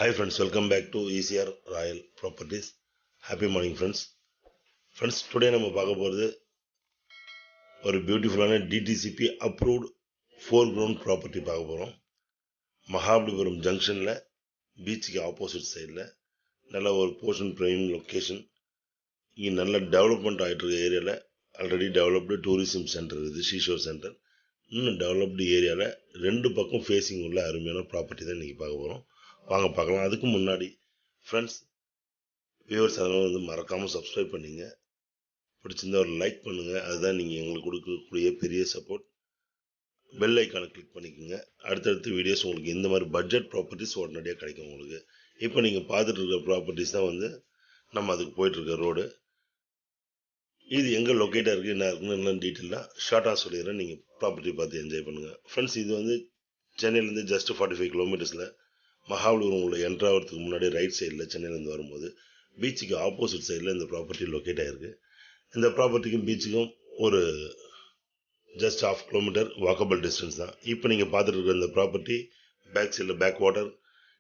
Hi friends, welcome back to ECR Royal Properties. Happy morning friends. Friends, today நம்ம பார்க்க போகிறது ஒரு பியூட்டிஃபுல்லான DTCP approved 4 ground ப்ராப்பர்ட்டி பார்க்க போகிறோம். மகாபலிபுரம் ஜங்ஷனில் பீச்சுக்கு ஆப்போசிட் சைடில் நல்ல ஒரு போர்ஷன் பிரைம் லொக்கேஷன். இங்கே நல்ல டெவலப்மெண்ட் ஆகிட்டு இருக்க ஏரியாவில் ஆல்ரெடி டெவலப்டு டூரிசம் சென்டர் இருக்குது, ஷீஷோர் சென்டர். இன்னும் டெவலப்டு ஏரியாவில் 2 பக்கம் ஃபேஸிங் உள்ள அருமையான ப்ராப்பர்ட்டி தான் இன்றைக்கி பார்க்க போகிறோம். வாங்க பார்க்கலாம். அதுக்கு முன்னாடி ஃப்ரெண்ட்ஸ் வியூவர்ஸ் அதனால் வந்து மறக்காமல் சப்ஸ்கிரைப் பண்ணிங்க, பிடிச்சிருந்தா ஒரு லைக் பண்ணுங்கள். அதுதான் நீங்கள் எங்களுக்கு கொடுக்கக்கூடிய பெரிய சப்போர்ட். பெல் ஐக்கானை கிளிக் பண்ணிக்கோங்க. அடுத்தடுத்து வீடியோஸ் உங்களுக்கு இந்த மாதிரி பட்ஜெட் ப்ராப்பர்ட்டிஸ் உடனடியாக கிடைக்கும் உங்களுக்கு. இப்போ நீங்கள் பார்த்துட்டு இருக்கிற ப்ராப்பர்ட்டிஸ் தான் வந்து நம்ம அதுக்கு போயிட்டுருக்க ரோடு. இது எங்கே லொக்கேட்டாக இருக்குது, என்ன இருக்குன்னு எல்லாம் டீட்டெயிலாக ஷார்ட்டாக சொல்லிடுறேன். நீங்கள் ப்ராப்பர்ட்டி பார்த்து என்ஜாய் பண்ணுங்கள். ஃப்ரெண்ட்ஸ், இது வந்து சென்னையிலேருந்து ஜஸ்ட் 45 கிலோமீட்டர்ஸில் மகாபலிபுரம் உள்ள என்ட்ரு ஆகிறதுக்கு முன்னாடி ரைட் சைடில் சென்னையிலேருந்து வரும்போது பீச்சுக்கு ஆப்போசிட் சைடில் இந்த ப்ராப்பர்ட்டி லொக்கேட் ஆகிருக்கு. இந்த ப்ராப்பர்ட்டிக்கும் பீச்சுக்கும் ஒரு ஜஸ்ட் 1/2 கிலோமீட்டர் வாக்கபிள் டிஸ்டன்ஸ் தான். இப்போ நீங்கள் பார்த்துட்டு இருக்கிற இந்த ப்ராப்பர்ட்டி பேக் சைடில் பேக் வாட்டர்,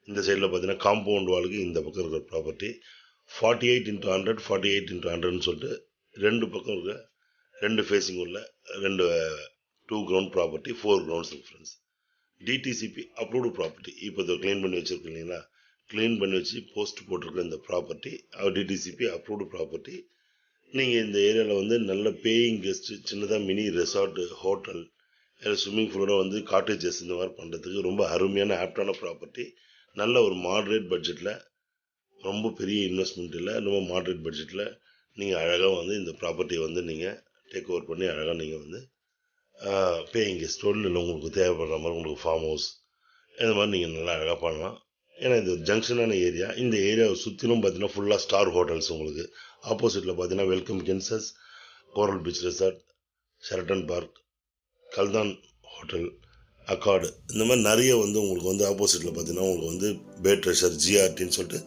இந்த சைடில் பார்த்தீங்கன்னா காம்பவுண்ட் வாலுக்கு இந்த பக்கம் இருக்கிற ப்ராப்பர்ட்டி 48x100 48x100ன்னு சொல்லிட்டு 2 பக்கம் இருக்க 2 ஃபேஸிங் உள்ள 2 ground property 4 grounds friends. DTCP approved property. இப்போ இதை க்ளீன் பண்ணி வச்சுருக்கு இல்லைங்களா, க்ளீன் பண்ணி வச்சு போஸ்ட் போட்டிருக்க இந்த ப்ராப்பர்ட்டி டிடிசிபி அப்ரூவ்டு ப்ராப்பர்ட்டி. நீங்கள் இந்த ஏரியாவில் வந்து நல்ல பேயிங் கெஸ்ட்டு, சின்னதாக மினி ரெசார்ட்டு, ஹோட்டல், ஸ்விம்மிங் பூலோட வந்து காட்டேஜஸ் இந்த மாதிரி பண்ணுறதுக்கு ரொம்ப அருமையான ஆப்டான ப்ராப்பர்ட்டி. நல்ல ஒரு மாட்ரேட் பட்ஜெட்டில், ரொம்ப பெரிய இன்வெஸ்ட்மெண்ட் இல்லை, ரொம்ப மாட்ரேட் பட்ஜெட்டில் நீங்கள் அழகாக வந்து இந்த ப்ராப்பர்ட்டியை வந்து நீங்கள் டேக் ஓவர் பண்ணி அழகாக நீங்கள் வந்து பேயிங் கெஸ்ட்டோடு இல்லை உங்களுக்கு தேவைப்படுற மாதிரி உங்களுக்கு ஃபார்ம் ஹவுஸ் இந்த மாதிரி நீங்கள் நல்லா அழகாக பண்ணலாம். ஏன்னா இது ஒரு ஜங்ஷனான ஏரியா. இந்த ஏரியாவை சுற்றிலும் பார்த்தீங்கன்னா ஃபுல்லாக ஸ்டார் ஹோட்டல்ஸ். உங்களுக்கு ஆப்போசிட்டில் பார்த்தீங்கன்னா welcome Kences, Coral Beach Resort, Sheraton Park, கல்தான் ஹோட்டல், அக்கார்டு, இந்த மாதிரி நிறைய வந்து உங்களுக்கு வந்து ஆப்போசிட்டில் பார்த்தீங்கன்னா உங்களுக்கு வந்து பே ட்ரெஷர், ஜிஆர்டின்னு சொல்லிட்டு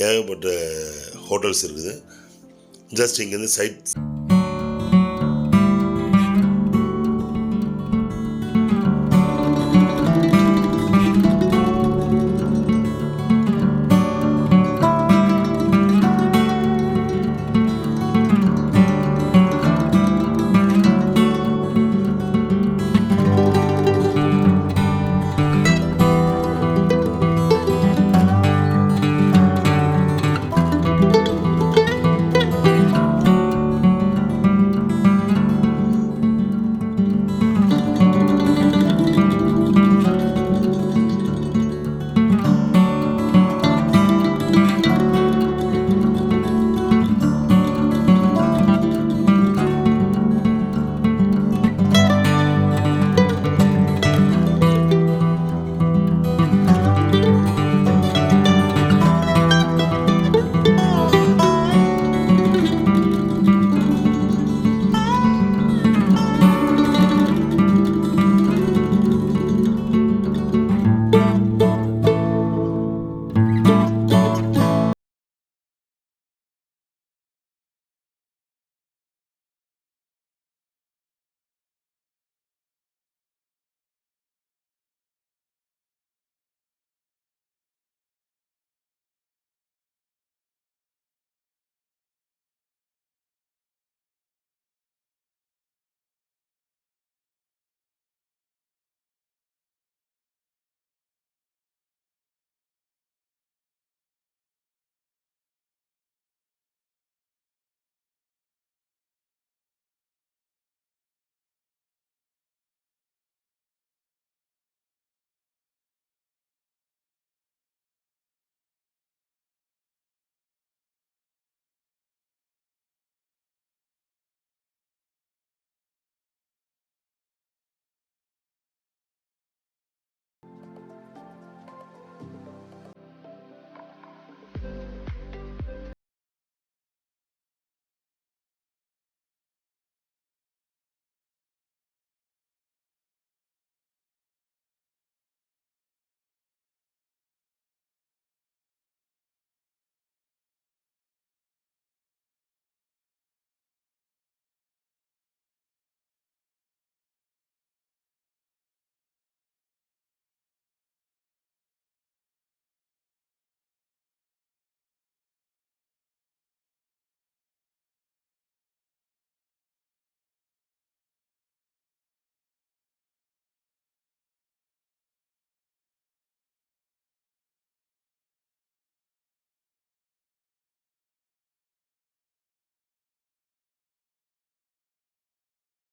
ஏகப்பட்ட ஹோட்டல்ஸ் இருக்குது. ஜஸ்ட் இங்கேருந்து சைட்